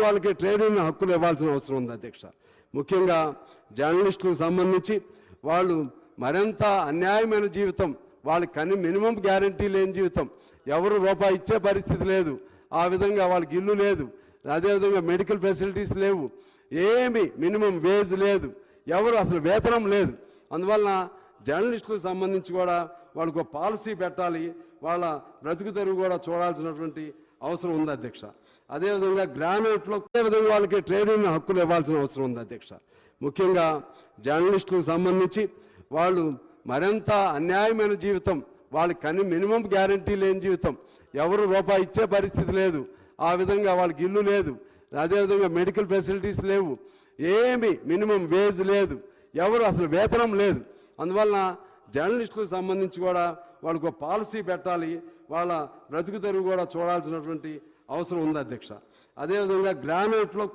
వాళ్ళకి trade union హక్కులు ఇవ్వాల్సిన అవసరం ఉంది అధ్యక్ష. ముఖ్యంగా జర్నలిస్టులకు సంబంధించి వాళ్ళు మరింత అన్యాయమైన జీవితం, వాళ్ళకి మినిమం గ్యారంటీ లేని జీవితం, ఎవరు రూపాయి ఇచ్చే పరిస్థితి లేదు, ఆ విధంగా వాళ్ళకి ఇల్లు లేదు, అదేవిధంగా మెడికల్ ఫెసిలిటీస్ లేవు, ఏమి మినిమం వేజ్ లేదు, ఎవరు అసలు వేతనం లేదు. అందువలన జర్నలిస్టులకు సంబంధించి కూడా వాళ్ళకు పాలసీ పెట్టాలి, వాళ్ళ బ్రతుకు తెరువు కూడా చూడాల్సినటువంటి అవసరం ఉంది అధ్యక్ష. అదేవిధంగా గ్రానైట్లో అదేవిధంగా వాళ్ళకి ట్రేడ్ యూనియన్ హక్కులు ఇవ్వాల్సిన అవసరం ఉంది అధ్యక్ష. ముఖ్యంగా జర్నలిస్టులకు సంబంధించి వాళ్ళు మరింత అన్యాయమైన జీవితం, వాళ్ళకి మినిమం గ్యారంటీ లేని జీవితం, ఎవరు రూపాయి ఇచ్చే పరిస్థితి లేదు, ఆ విధంగా వాళ్ళకి ఇల్లు లేదు, అదేవిధంగా మెడికల్ ఫెసిలిటీస్ లేవు, ఏమి మినిమం వేజ్ లేదు, ఎవరు అసలు వేతనం లేదు. అందువలన జర్నలిస్టులకు సంబంధించి కూడా వాళ్ళకు పాలసీ పెట్టాలి, వాళ్ళ బ్రతుకు తెరువు కూడా చూడాల్సినటువంటి అవసరం ఉంది అధ్యక్ష. అదేవిధంగా గ్రానైట్లో